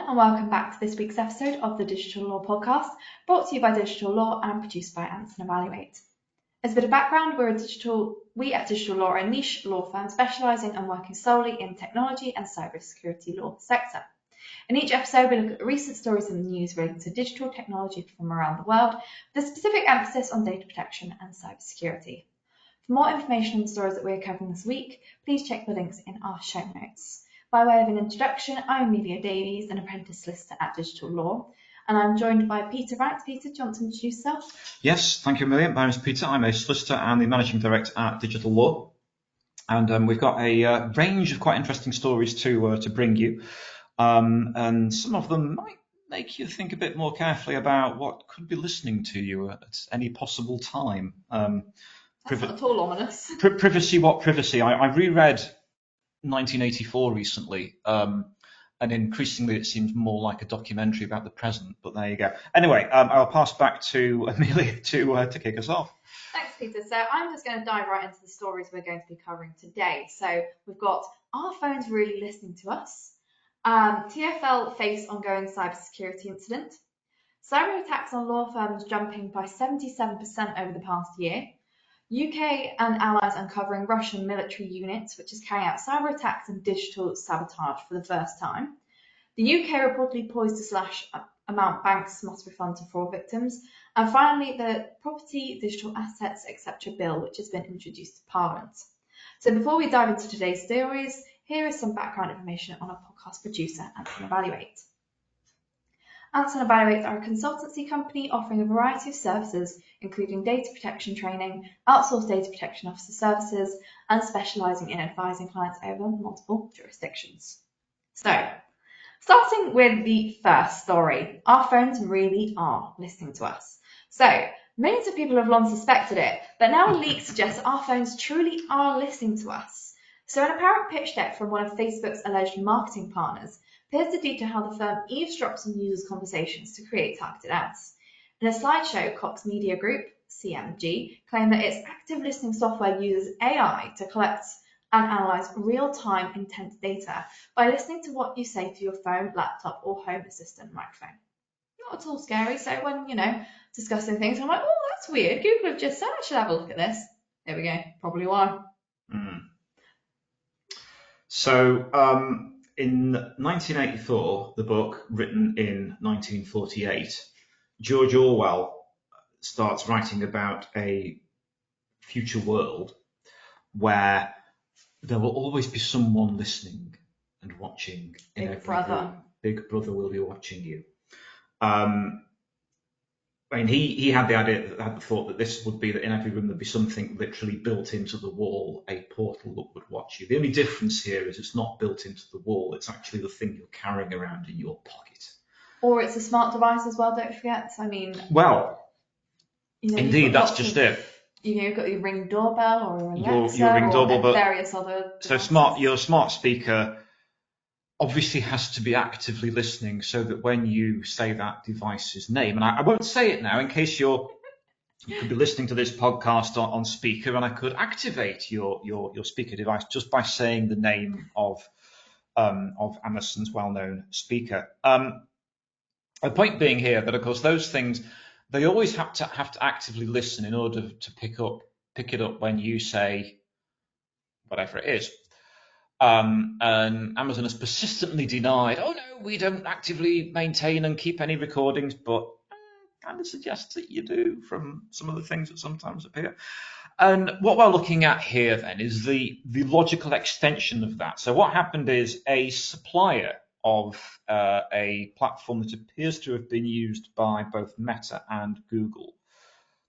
and welcome back to this week's episode of the Digital Law Podcast, brought to you by Digital Law and produced by Anson Evaluate. As a bit of background, we at Digital Law are a niche law firm specialising and working solely in technology and cybersecurity law sector. In each episode, we look at recent stories in the news relating to digital technology from around the world, with a specific emphasis on data protection and cybersecurity. For more information on the stories that we're covering this week, please check the links in our show notes. By way of an introduction, I'm Amelia Davies, an apprentice solicitor at Digital Law, and I'm joined by Peter Wright. Peter, do you want to introduce yourself? Yes, thank you, Amelia. My name is Peter. I'm a solicitor and the managing director at Digital Law, and we've got a range of quite interesting stories to bring you, and some of them might make you think a bit more carefully about what could be listening to you at any possible time. That's not at all ominous. Privacy, what privacy? I reread 1984 recently, and increasingly it seems more like a documentary about the present, but there you go. Anyway, I'll pass back to Amelia to kick us off. Thanks, Peter. So I'm just going to dive right into the stories we're going to be covering today. So we've got, are phones really listening to us? TfL face ongoing cybersecurity incident. Cyber attacks on law firms jumping by 77% over the past year. UK and allies uncovering Russian military units, which is carrying out cyber attacks and digital sabotage for the first time. The UK reportedly poised to slash amount banks must refund to fraud victims. And finally, the Property, Digital Assets, etc. bill, which has been introduced to Parliament. So before we dive into today's stories, here is some background information on our podcast producer, Anson Evaluate. Anson Evaluate are a consultancy company offering a variety of services, including data protection training, outsourced data protection officer services, and specialising in advising clients over multiple jurisdictions. So, starting with the first story, our phones really are listening to us. So, millions of people have long suspected it, but now a leak suggests our phones truly are listening to us. So, an apparent pitch deck from one of Facebook's alleged marketing partners appears to detail how the firm eavesdrops on users' conversations to create targeted ads. In a slideshow, Cox Media Group, CMG, claimed that its active listening software uses AI to collect and analyze real-time intent data by listening to what you say to your phone, laptop, or home assistant microphone. Not at all scary, so when, discussing things, I'm like, oh, that's weird. Google have just said I should have a look at this. There we go, probably why. So, in 1984, the book written in 1948, George Orwell starts writing about a future world where there will always be someone listening and watching in every room. Big Brother will be watching you. He had the thought that this would be that in every room there'd be something literally built into the wall, a portal that would watch you. The only difference here is it's not built into the wall, it's actually the thing you're carrying around in your pocket. Or it's a smart device as well, don't forget. Indeed, that's just it. You've got your Ring doorbell or Alexa your Ring doorbell, or various other devices. So your smart speaker obviously has to be actively listening so that when you say that device's name, and I won't say it now in case you could be listening to this podcast on speaker, and I could activate your speaker device just by saying the name of Amazon's well-known speaker. The point being here that, of course, those things, they always have to actively listen in order to pick it up when you say whatever it is. And Amazon has persistently denied, oh no, we don't actively maintain and keep any recordings, but kind of suggests that you do from some of the things that sometimes appear. And what we're looking at here then is the logical extension of that. So what happened is a supplier of a platform that appears to have been used by both Meta and Google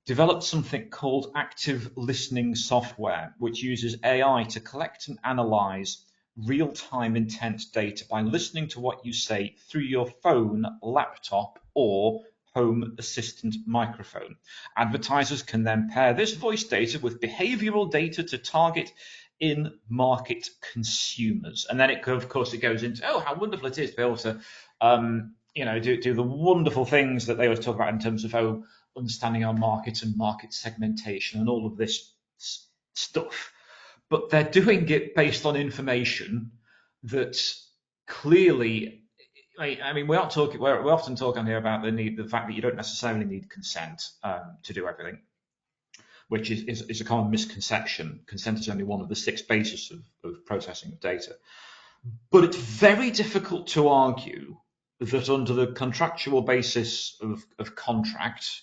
developed something called active listening software, which uses AI to collect and analyze real-time intent data by listening to what you say through your phone, laptop, or home assistant microphone. Advertisers can then pair this voice data with behavioral data to target in-market consumers. And then, of course, it goes into, how wonderful it is to be able to do the wonderful things that they always talk about in terms of understanding our market and market segmentation and all of this stuff. But they're doing it based on information that clearly, I mean, we often talking here about the fact that you don't necessarily need consent to do everything, which is a common misconception. Consent is only one of the 6 bases of processing of data. But it's very difficult to argue that under the contractual basis of contract,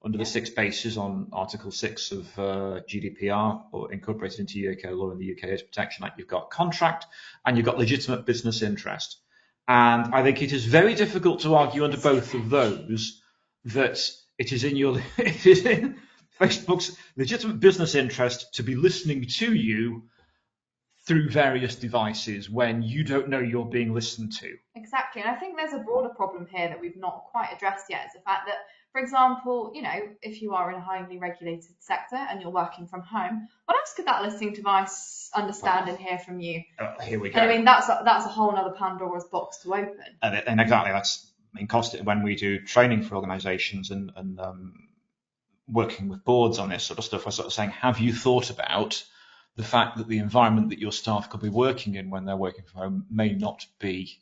under the 6 bases on Article 6 of GDPR, or incorporated into UK law in the UK Data Protection Act, you've got contract and you've got legitimate business interest. And I think it is very difficult to argue under both of those that it is in Facebook's legitimate business interest to be listening to you through various devices when you don't know you're being listened to. Exactly. And I think there's a broader problem here that we've not quite addressed yet, is the fact that, for example, if you are in a highly regulated sector and you're working from home, what else could that listening device understand and hear from you? Here we go. And I mean, that's a whole other Pandora's box to open. And exactly, that's constant when we do training for organisations and working with boards on this sort of stuff. We're sort of saying, have you thought about the fact that the environment that your staff could be working in when they're working from home may not be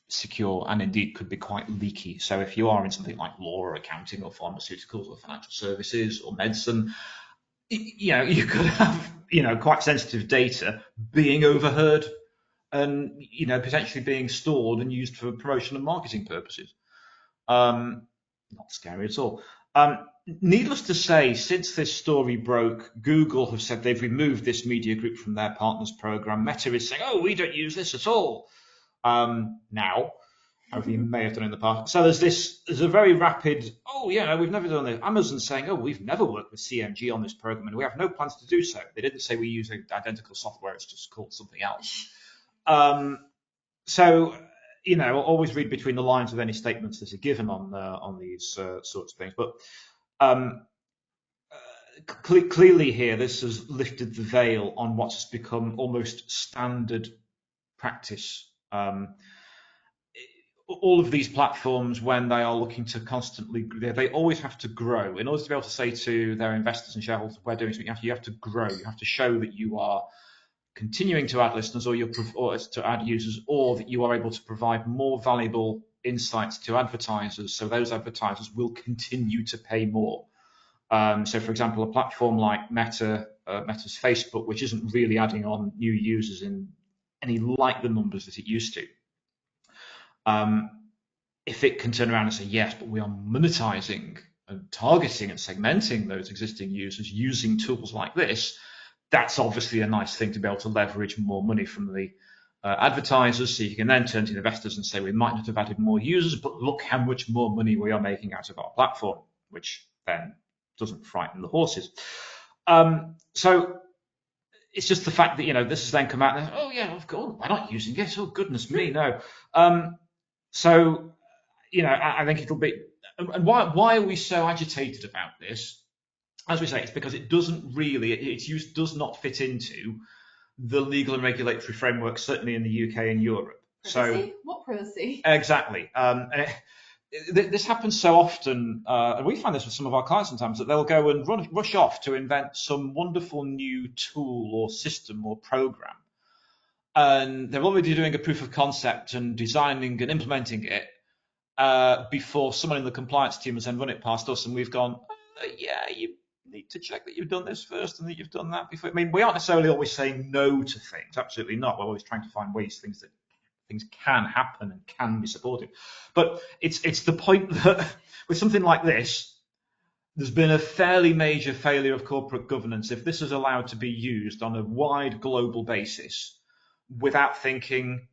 secure and indeed could be quite leaky. So if you are in something like law or accounting or pharmaceuticals or financial services or medicine, you could have quite sensitive data being overheard and potentially being stored and used for promotion and marketing purposes. Not scary at all. Needless to say, since this story broke, Google have said they've removed this media group from their partners program. Meta is saying, we don't use this at all. Now, however you may have done in the past. So there's a very rapid, we've never done this. Amazon saying, we've never worked with CMG on this program and we have no plans to do so. They didn't say we use identical software, it's just called something else. So, always read between the lines of any statements that are given on these sorts of things. But clearly here, this has lifted the veil on what has become almost standard practice. All of these platforms, when they are looking to constantly, they always have to grow. In order to be able to say to their investors and shareholders, we're doing something, you have to grow. You have to show that you are continuing to add listeners or to add users, or that you are able to provide more valuable insights to advertisers, so those advertisers will continue to pay more. So, for example, a platform like Meta's Facebook, which isn't really adding on new users in any like the numbers that it used to. If it can turn around and say, yes, but we are monetizing and targeting and segmenting those existing users using tools like this, that's obviously a nice thing to be able to leverage more money from the advertisers. So you can then turn to investors and say, we might not have added more users, but look how much more money we are making out of our platform, which then doesn't frighten the horses. So it's just the fact that, this has then come out and, of course, we're not using it. Oh, goodness me, no. So, I think it'll be, and why are we so agitated about this? As we say, it's because it doesn't really, its use does not fit into the legal and regulatory framework, certainly in the UK and Europe. Privacy? So, what privacy? Exactly. This happens so often, and we find this with some of our clients sometimes, that they'll go and rush off to invent some wonderful new tool or system or program. And they're already doing a proof of concept and designing and implementing it before someone in the compliance team has then run it past us, and we've gone, you need to check that you've done this first and that you've done that before. I mean, we aren't necessarily always saying no to things, absolutely not. We're always trying to find ways things can happen and can be supported. But it's the point that with something like this, there's been a fairly major failure of corporate governance if this is allowed to be used on a wide global basis without thinking,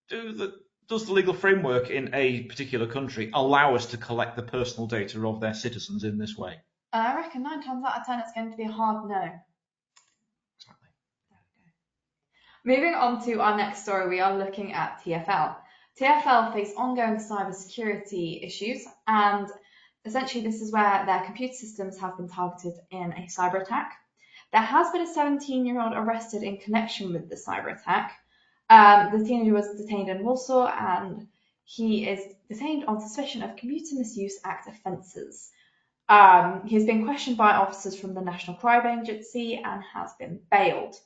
does the legal framework in a particular country allow us to collect the personal data of their citizens in this way? I reckon 9 times out of 10 it's going to be a hard no. Exactly. Moving on to our next story, we are looking at TfL. TfL face ongoing cybersecurity issues, and essentially this is where their computer systems have been targeted in a cyber attack. There has been a 17-year-old arrested in connection with the cyber attack. The teenager was detained in Warsaw, and he is detained on suspicion of Computer Misuse Act offences. He has been questioned by officers from the National Crime Agency and has been bailed.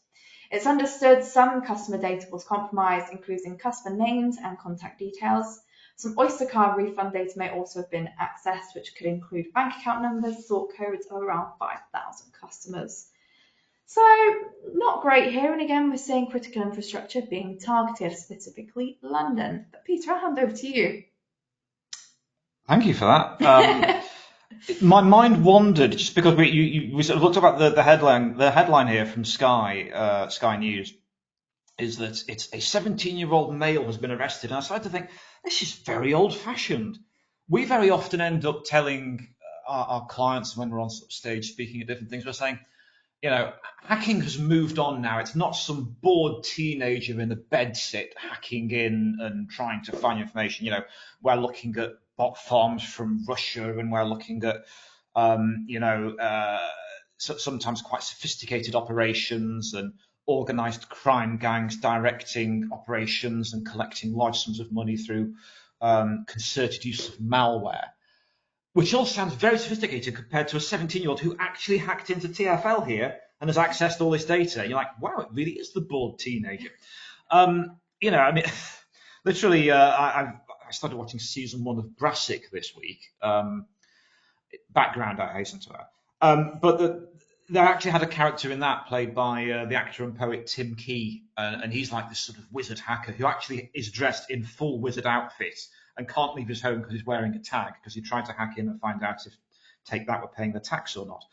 It's understood some customer data was compromised, including customer names and contact details. Some Oyster card refund data may also have been accessed, which could include bank account numbers, sort codes of around 5,000 customers. So not great here, and again we're seeing critical infrastructure being targeted, specifically London. But Peter, I'll hand over to you. Thank you for that. My mind wandered just because we sort of looked about the headline. The headline here from Sky News is that it's a 17-year-old male has been arrested, and I started to think this is very old-fashioned. We very often end up telling our clients when we're on stage speaking at different things, we're saying, hacking has moved on now. It's not some bored teenager in a bedsit hacking in and trying to find information. We're looking at bot farms from Russia, and we're looking at, sometimes quite sophisticated operations and organized crime gangs directing operations and collecting large sums of money through concerted use of malware, which all sounds very sophisticated compared to a 17-year-old who actually hacked into TfL here and has accessed all this data. And you're like, wow, it really is the bored teenager. Literally, I started watching season 1 of Brassic this week. Background, I hasten to add. But they actually had a character in that played by the actor and poet Tim Key, and he's like this sort of wizard hacker who actually is dressed in full wizard outfit and can't leave his home because he's wearing a tag because he tried to hack in and find out if Take That were paying the tax or not.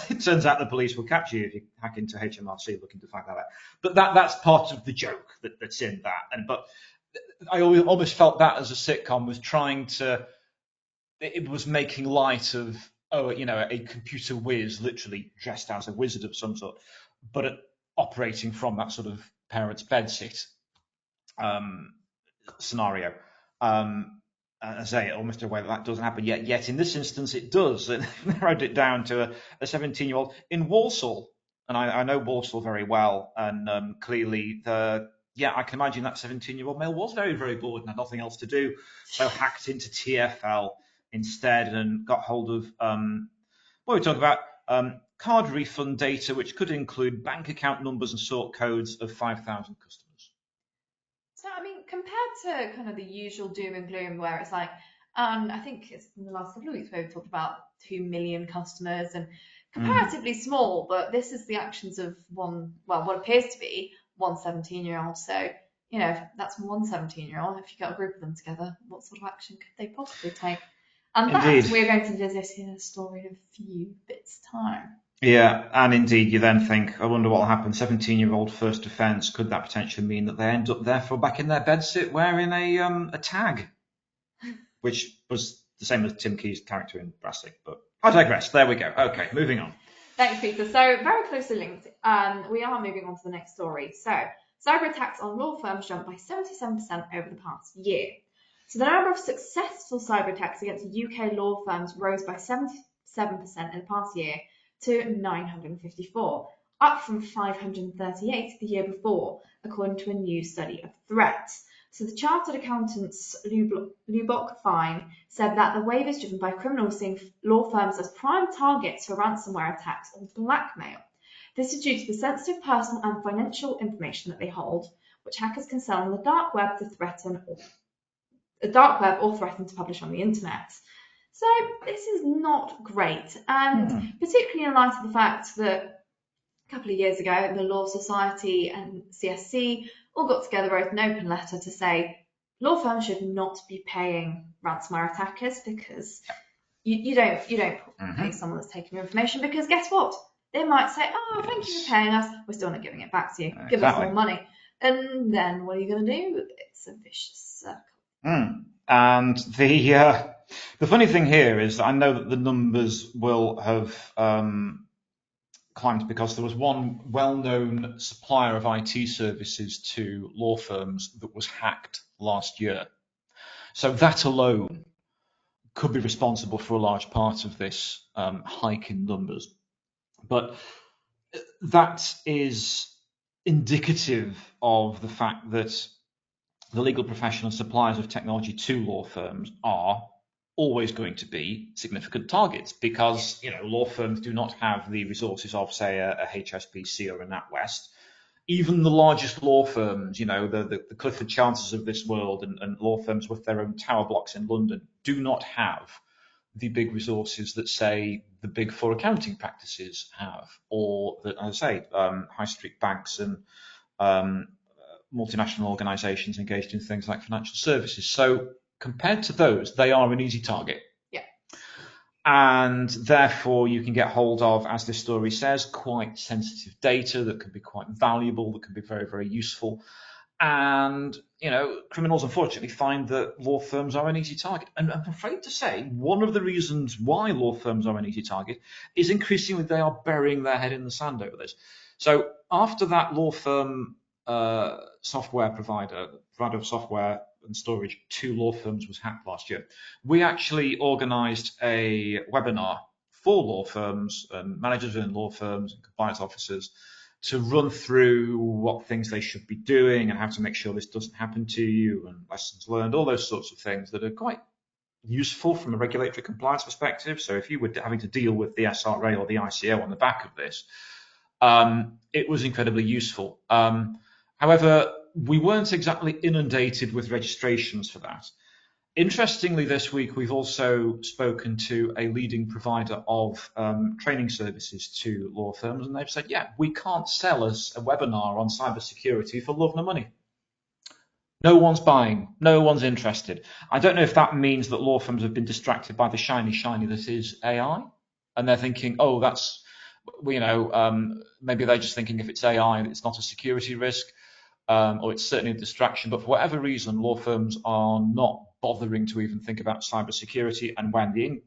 It turns out the police will catch you if you hack into HMRC looking to find that out. But that's part of the joke that's in that. But I almost felt that as a sitcom it was making light of, a computer whiz literally dressed as a wizard of some sort, but operating from that sort of parents' bedsit scenario. I say almost a way that doesn't happen yet in this instance it does. And narrowed it down to a 17-year-old in Walsall, and I know Walsall very well, and clearly I can imagine that 17-year-old male was very, very bored and had nothing else to do, so hacked into TfL instead and got hold of what we talk about, card refund data, which could include bank account numbers and sort codes of 5,000 customers. So, compared to kind of the usual doom and gloom where it's like, I think it's in the last couple of weeks where we've talked about 2 million customers and comparatively small, but this is the actions of what appears to be one 17-year-old. So, that's one 17-year-old. If you got a group of them together, what sort of action could they possibly take? And that we're going to visit in a story in a few bits' time. Yeah, and indeed, you then think, I wonder what will happen. 17-year-old first offence, could that potentially mean that they end up therefore back in their bedsit wearing a tag, which was the same as Tim Key's character in Brassic, but I digress. There we go. Okay, moving on. Thanks, Peter. So very closely linked. We are moving on to the next story. So cyber attacks on law firms jumped by 77% over the past year. So the number of successful cyber attacks against UK law firms rose by 77% in the past year to 954, up from 538 the year before, according to a new study of threats. So the chartered accountants Lubbock Fine said that the wave is driven by criminals seeing law firms as prime targets for ransomware attacks or blackmail. This is due to the sensitive personal and financial information that they hold, which hackers can sell on the dark web or threaten to publish on the internet. So this is not great, and particularly in light of the fact that a couple of years ago, the Law Society and CSC all got together, wrote an open letter to say law firms should not be paying ransomware attackers because you don't pay someone that's taking your information, because guess what? They might say, oh, thank you for paying us, we're still not giving it back to you, give us more money. And then what are you going to do? It's a vicious circle. And the funny thing here is that I know that the numbers will have climbed because there was one well-known supplier of IT services to law firms that was hacked last year. So that alone could be responsible for a large part of this hike in numbers. But that is indicative of the fact that the legal profession and suppliers of technology to law firms are always going to be significant targets, because law firms do not have the resources of, say, a HSBC or a NatWest, even the largest law firms, the Clifford Chances of this world and law firms with their own tower blocks in London do not have the big resources that, say, the big four accounting practices have, or that, as I say, high street banks and multinational organisations engaged in things like financial services. So compared to those, they are an easy target. Yeah. And therefore, you can get hold of, as this story says, quite sensitive data that can be quite valuable, that can be very, very useful. And, criminals unfortunately find that law firms are an easy target. And I'm afraid to say, one of the reasons why law firms are an easy target is increasingly they are burying their head in the sand over this. So after that law firm software provider of software and storage to law firms was hacked last year, we actually organised a webinar for law firms and managers in law firms and compliance officers to run through what things they should be doing and how to make sure this doesn't happen to you, and lessons learned, all those sorts of things that are quite useful from a regulatory compliance perspective. So if you were having to deal with the SRA or the ICO on the back of this, it was incredibly useful. However, we weren't exactly inundated with registrations for that. Interestingly, this week we've also spoken to a leading provider of training services to law firms, and they've said, yeah, we can't sell us a webinar on cybersecurity for love nor money. No one's buying, no one's interested. I don't know if that means that law firms have been distracted by the shiny that is AI, and they're thinking, oh, that's, maybe they're just thinking if it's AI, it's not a security risk, or it's certainly a distraction. But for whatever reason, law firms are not bothering to even think about cybersecurity. And when the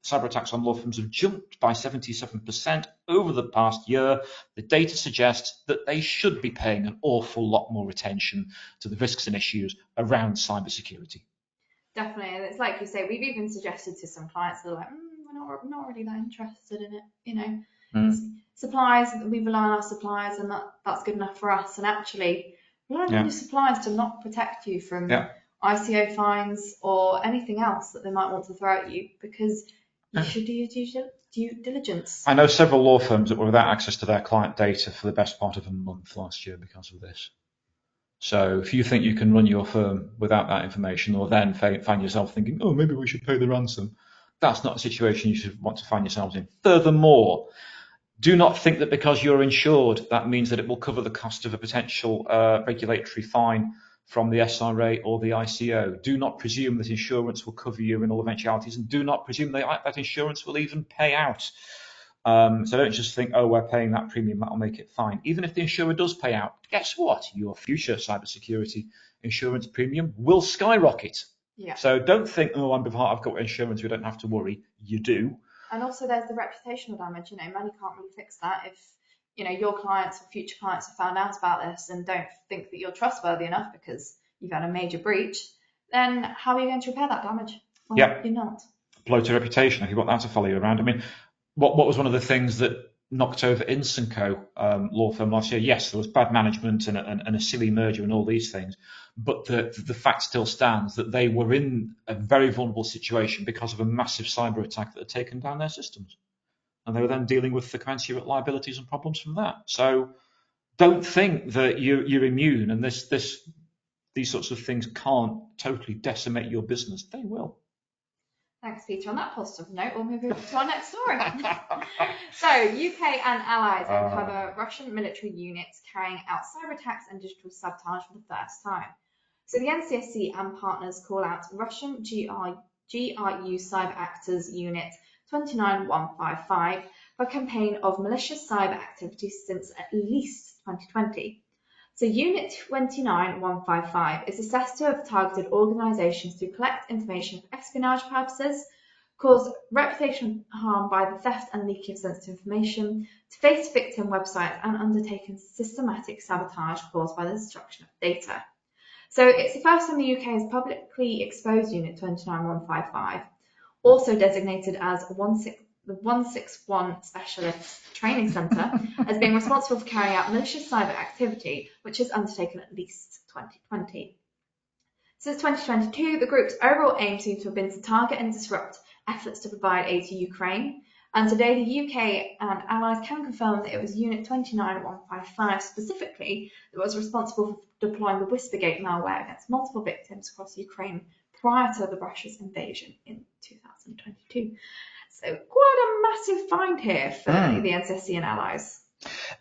cyber attacks on law firms have jumped by 77% over the past year, the data suggests that they should be paying an awful lot more attention to the risks and issues around cybersecurity. Definitely, and it's like you say, we've even suggested to some clients that are like, we're not really that interested in it, Suppliers, we rely on our suppliers, and that's good enough for us. And actually, relying on your suppliers to not protect you from ICO fines or anything else that they might want to throw at you, because you should do your due diligence. I know several law firms that were without access to their client data for the best part of a month last year because of this. So if you think you can run your firm without that information, or then find yourself thinking, oh, maybe we should pay the ransom, that's not a situation you should want to find yourselves in. Furthermore, do not think that because you're insured, that means that it will cover the cost of a potential regulatory fine from the SRA or the ICO. Do not presume that insurance will cover you in all eventualities, and do not presume that insurance will even pay out. So don't just think, oh, we're paying that premium, that'll make it fine. Even if the insurer does pay out, guess what? Your future cybersecurity insurance premium will skyrocket. Yeah. So don't think, oh, I've got insurance, we don't have to worry. You do. And also there's the reputational damage. Money can't really fix that. If your clients or future clients have found out about this and don't think that you're trustworthy enough because you've had a major breach, then how are you going to repair that damage? Well, you're not. Bloated reputation, if you want that to follow you around. I mean, what was one of the things that knocked over Incenco law firm last year? Yes, there was bad management and a silly merger and all these things, but the fact still stands that they were in a very vulnerable situation because of a massive cyber attack that had taken down their systems, and they were then dealing with the commensurate liabilities and problems from that. So don't think that you're immune, and these sorts of things can't totally decimate your business. They will. Thanks, Peter. On that positive note, we'll move to our next story. So, UK and allies uncover Russian military units carrying out cyber attacks and digital sabotage for the first time. So, the NCSC and partners call out Russian GRU Cyber Actors Unit 29155 for a campaign of malicious cyber activities since at least 2020. So Unit 29155 is assessed to have targeted organisations to collect information for espionage purposes, cause reputational harm by the theft and leaking of sensitive information, deface victim websites, and undertaken systematic sabotage caused by the destruction of data. So it's the first time the UK has publicly exposed Unit 29155, also designated as the 161 Specialist Training Centre, as being responsible for carrying out malicious cyber activity, which is undertaken at least 2020. Since 2022, the group's overall aim seems to have been to target and disrupt efforts to provide aid to Ukraine, And today, the UK and allies can confirm that it was Unit 29155 specifically that was responsible for deploying the Whispergate malware against multiple victims across Ukraine prior to Russia's invasion in 2022. So quite a massive find here for the NCSC and allies.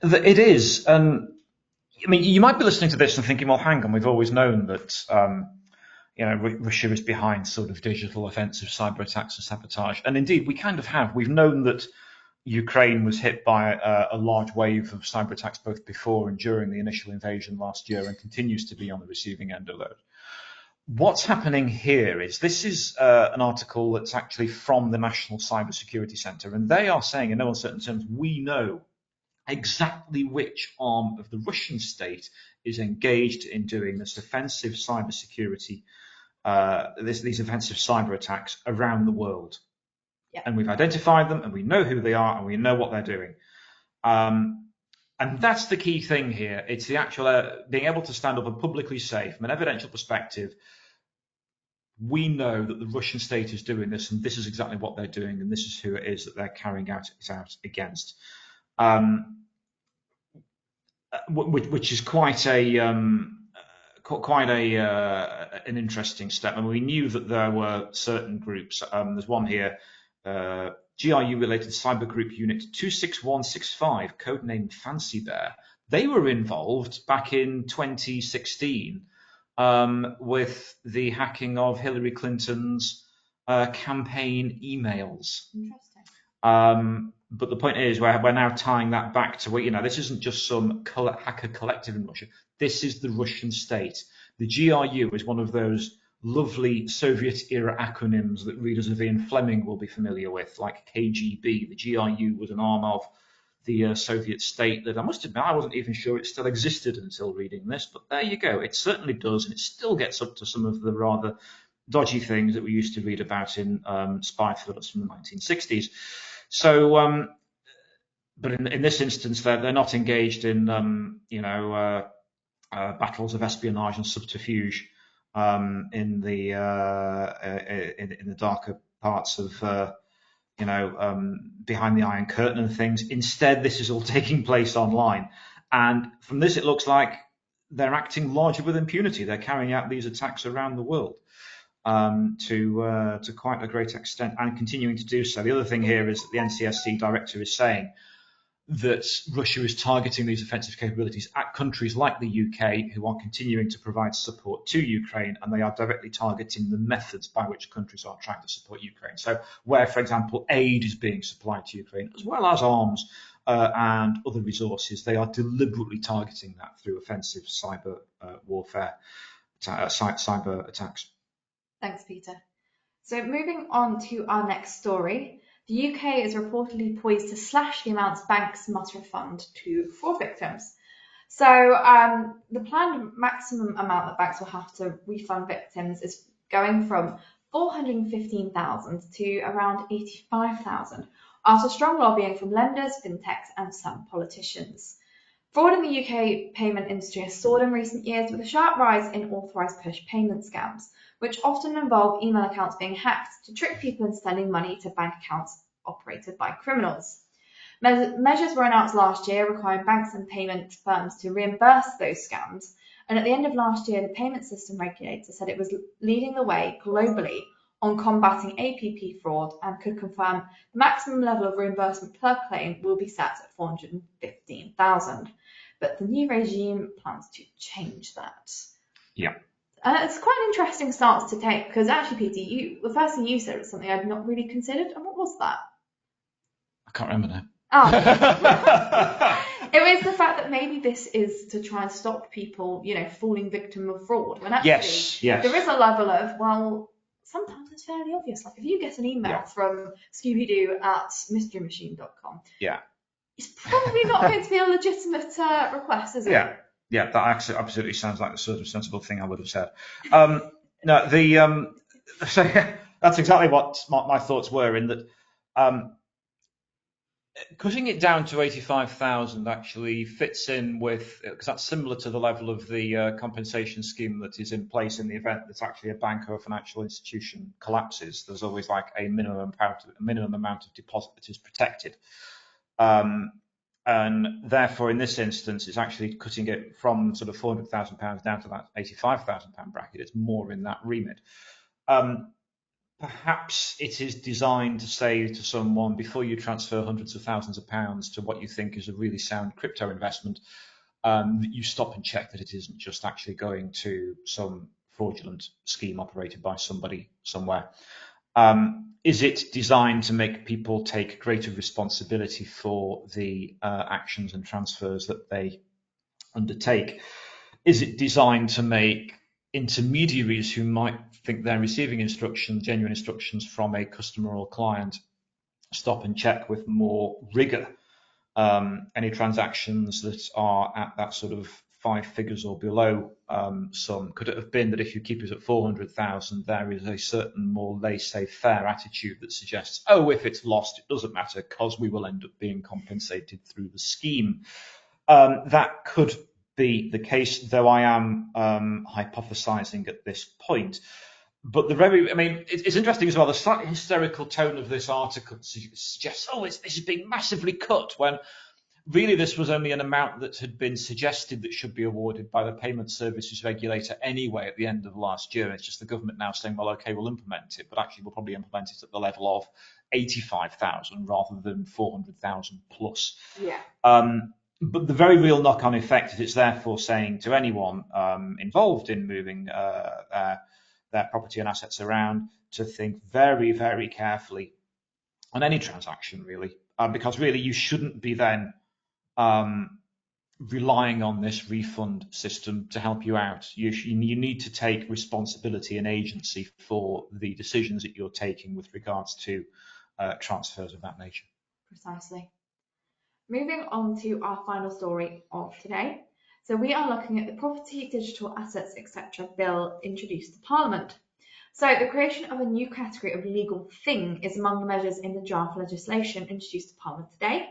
It is. I mean, you might be listening to this and thinking, well, hang on, we've always known that Russia is behind sort of digital offensive cyber attacks and sabotage. And indeed, we kind of have. We've known that Ukraine was hit by a large wave of cyber attacks both before and during the initial invasion last year, and continues to be on the receiving end of those. What's happening here is this is an article that's actually from the National Cybersecurity Centre, and they are saying in no uncertain terms, we know exactly which arm of the Russian state is engaged in doing this offensive cybersecurity, these offensive cyber attacks around the world. Yeah. And we've identified them, and we know who they are, and we know what they're doing. And that's the key thing here. It's the actual being able to stand up and publicly say, from an evidential perspective, we know that the Russian state is doing this, and this is exactly what they're doing, and this is who it is that they're carrying out against. Which is quite an interesting step. And we knew that there were certain groups. There's one here, GRU-related cyber group unit 26165, codenamed Fancy Bear. They were involved back in 2016 with the hacking of Hillary Clinton's campaign emails. Interesting. But the point is, we're now tying that back to, this isn't just some hacker collective in Russia. This is the Russian state. The GRU is one of those lovely Soviet-era acronyms that readers of Ian Fleming will be familiar with, like KGB. The GRU was an arm of the Soviet state that I must admit I wasn't even sure it still existed until reading this. But there you go. It certainly does, and it still gets up to some of the rather dodgy things that we used to read about in spy thrillers from the 1960s. So, but in this instance, they're not engaged in battles of espionage and subterfuge in the darker parts of behind the Iron Curtain and things. Instead, this is all taking place online, and from this, it looks like they're acting largely with impunity. They're carrying out these attacks around the world. To quite a great extent, and continuing to do so. The other thing here is that the NCSC director is saying that Russia is targeting these offensive capabilities at countries like the UK, who are continuing to provide support to Ukraine, and they are directly targeting the methods by which countries are trying to support Ukraine. So where, for example, aid is being supplied to Ukraine, as well as arms and other resources, they are deliberately targeting that through offensive cyber warfare, cyber attacks. Thanks, Peter. So moving on to our next story, the UK is reportedly poised to slash the amounts banks must refund to fraud victims. So the planned maximum amount that banks will have to refund victims is going from $415,000 to around $85,000 after strong lobbying from lenders, fintechs and some politicians. Fraud in the UK payment industry has soared in recent years with a sharp rise in authorised push payment scams, which often involve email accounts being hacked to trick people into sending money to bank accounts operated by criminals. Measures were announced last year requiring banks and payment firms to reimburse those scams, and at the end of last year, the payment system regulator said it was leading the way globally on combating APP fraud and could confirm the maximum level of reimbursement per claim will be set at $415,000. But the new regime plans to change that. Yeah. It's quite an interesting stance to take because actually, Peter, the first thing you said was something I'd not really considered. And what was that? I can't remember now. Oh. It was the fact that maybe this is to try and stop people, falling victim of fraud. When actually, yes. There is a level of, well, sometimes it's fairly obvious. Like if you get an email from scooby-doo@mysterymachine.com, it's probably not going to be a legitimate request, is it? Yeah, that absolutely sounds like the sort of sensible thing I would have said. So that's exactly what my thoughts were in that. Cutting it down to 85,000 actually fits in with, because that's similar to the level of the compensation scheme that is in place in the event that actually a bank or a financial institution collapses. There's always like a minimum amount of deposit that is protected. And therefore, in this instance, it's actually cutting it from sort of £400,000 down to that £85,000 bracket. It's more in that remit. Perhaps it is designed to say to someone, before you transfer hundreds of thousands of pounds to what you think is a really sound crypto investment, that you stop and check that it isn't just actually going to some fraudulent scheme operated by somebody somewhere. Is it designed to make people take greater responsibility for the actions and transfers that they undertake? Is it designed to make intermediaries who might think they're receiving genuine instructions from a customer or client, stop and check with more rigor any transactions that are at that sort of 5 figures or below sum? Could it have been that if you keep it at 400,000, there is a certain more laissez-faire attitude that suggests, oh, if it's lost, it doesn't matter because we will end up being compensated through the scheme? That could be the case, though I am hypothesizing at this point. But it's interesting as well. The slightly hysterical tone of this article suggests, oh, this is being massively cut, when really this was only an amount that had been suggested that should be awarded by the Payment Services Regulator anyway at the end of last year. It's just the government now saying, well, okay, we'll implement it, but actually we'll probably implement it at the level of 85,000 rather than 400,000 plus. Yeah. But the very real knock-on effect is it's therefore saying to anyone involved in moving their property and assets around to think very, very carefully on any transaction, really, because really you shouldn't be then relying on this refund system to help you out. You need to take responsibility and agency for the decisions that you're taking with regards to transfers of that nature. Precisely. Moving on to our final story of today. So we are looking at the Property, Digital Assets, etc. Bill introduced to Parliament. So the creation of a new category of legal thing is among the measures in the draft legislation introduced to Parliament today.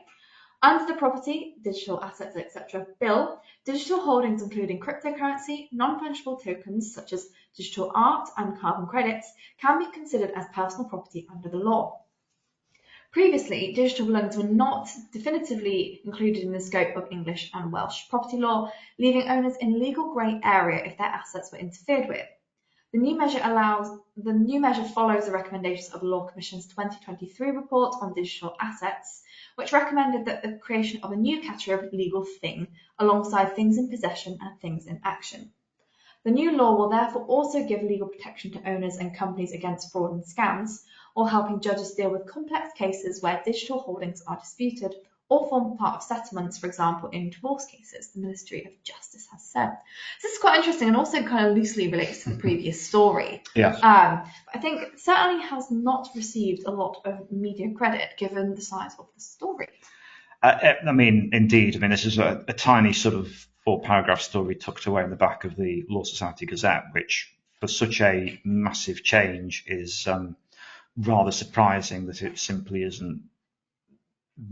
Under the Property, Digital Assets, etc. Bill, digital holdings including cryptocurrency, non-fungible tokens such as digital art and carbon credits can be considered as personal property under the law. Previously, digital belongings were not definitively included in the scope of English and Welsh property law, leaving owners in legal grey area if their assets were interfered with. The new measure follows the recommendations of the Law Commission's 2023 report on digital assets, which recommended that the creation of a new category of legal thing alongside things in possession and things in action. The new law will therefore also give legal protection to owners and companies against fraud and scams, or helping judges deal with complex cases where digital holdings are disputed or form part of settlements, for example, in divorce cases, the Ministry of Justice has said. So this is quite interesting and also kind of loosely relates to the previous story. Yes. I think it certainly has not received a lot of media credit given the size of the story. Indeed. This is a tiny sort of 4-paragraph story tucked away in the back of the Law Society Gazette, which for such a massive change is rather surprising that it simply isn't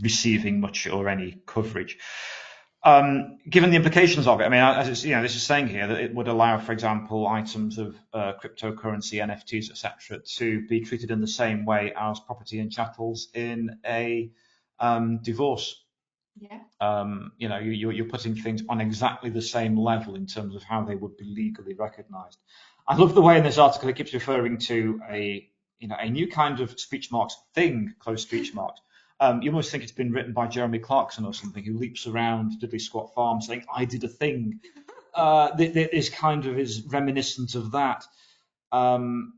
receiving much or any coverage. Given the implications of it, as it's, this is saying here that it would allow, for example, items of cryptocurrency, NFTs, etc., to be treated in the same way as property and chattels in a divorce. Yeah. You're putting things on exactly the same level in terms of how they would be legally recognised. I love the way in this article it keeps referring to a new kind of speech marks thing, close speech marks. You almost think it's been written by Jeremy Clarkson or something, who leaps around Diddley Squat Farm saying, I did a thing. This kind of is reminiscent of that. And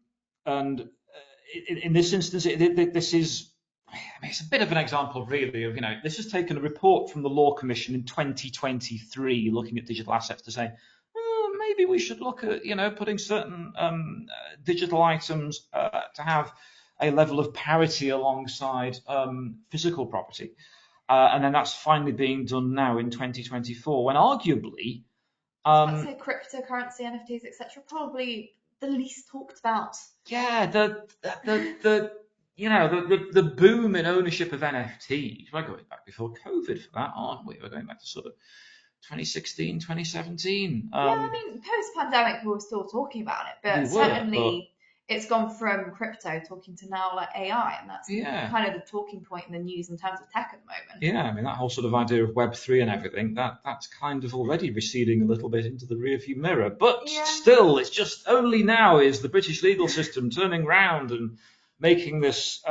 in this instance, this is, it's a bit of an example, really, of, this has taken a report from the Law Commission in 2023 looking at digital assets to say, maybe we should look at, putting certain digital items to have a level of parity alongside physical property. And then that's finally being done now in 2024, when arguably... I'd say cryptocurrency, NFTs, etc. probably the least talked about. Yeah, the boom in ownership of NFTs. We're going back before COVID for that, aren't we? We're going back to sort of 2016, 2017. Yeah, I mean, post-pandemic, we were still talking about it, We but were, certainly it's gone from crypto talking to now like AI, and that's yeah. kind of the talking point in the news in terms of tech at the moment. Yeah, I mean, that whole sort of idea of Web3 and everything, that's kind of already receding a little bit into the rearview mirror. But Yeah. still, it's just only now is the British legal system turning round and making this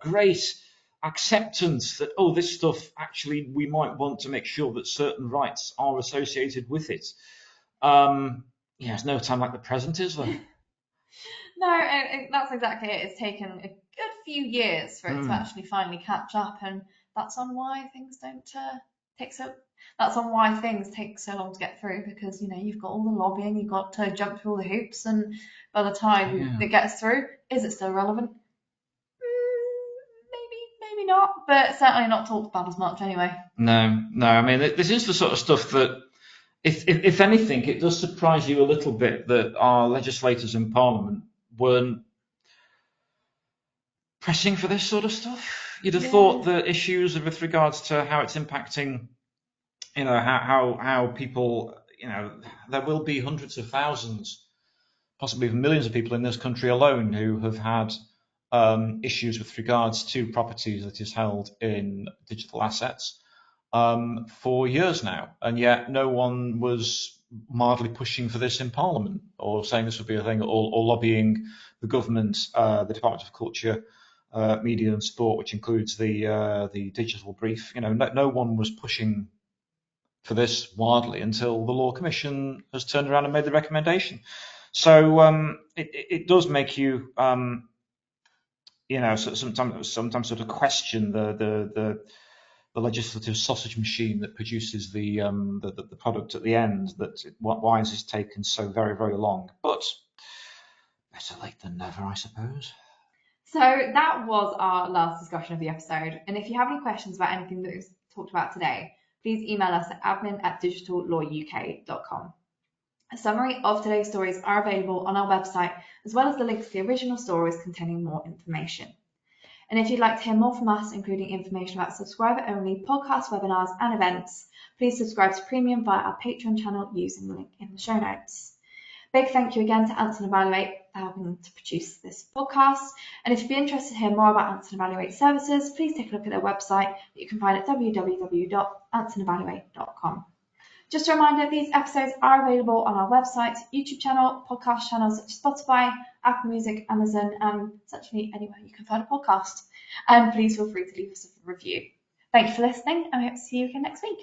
great acceptance that, oh, this stuff, actually, we might want to make sure that certain rights are associated with it. There's no time like the present, is there? No, and that's exactly it. It's taken a good few years for it to actually finally catch up, and that's on why things don't take so. That's on why things take so long to get through, because you've got all the lobbying, you've got to jump through all the hoops, and by the time it gets through, is it still relevant? Maybe not, but certainly not talked about as much anyway. No. I mean, this is the sort of stuff that, if anything, it does surprise you a little bit that our legislators in Parliament weren't pressing for this sort of stuff. You'd have thought the issues with regards to how it's impacting, how people, there will be hundreds of thousands, possibly even millions of people in this country alone who have had issues with regards to properties that is held in digital assets for years now, and yet no one was mildly pushing for this in Parliament or saying this would be a thing, or lobbying the government, the Department of Culture, Media and Sport, which includes the digital brief. No one was pushing for this wildly until the Law Commission has turned around and made the recommendation. So it does make you, sometimes sort of question the legislative sausage machine that produces the product at the end. Why has this taken so very, very long? But better late than never, I suppose. So that was our last discussion of the episode. And if you have any questions about anything that we've talked about today, please email us at admin@digitallawuk.com. A summary of today's stories are available on our website, as well as the links to the original stories containing more information. And if you'd like to hear more from us, including information about subscriber-only podcasts, webinars, and events, please subscribe to Premium via our Patreon channel using the link in the show notes. Big thank you again to Anson Evaluate for helping to produce this podcast. And if you'd be interested to hear more about Anson Evaluate services, please take a look at their website that you can find at www.ansonevaluate.com. Just a reminder, these episodes are available on our website, YouTube channel, podcast channels such as Spotify, Apple Music, Amazon, and essentially anywhere you can find a podcast. And please feel free to leave us a review. Thank you for listening, and we hope to see you again next week.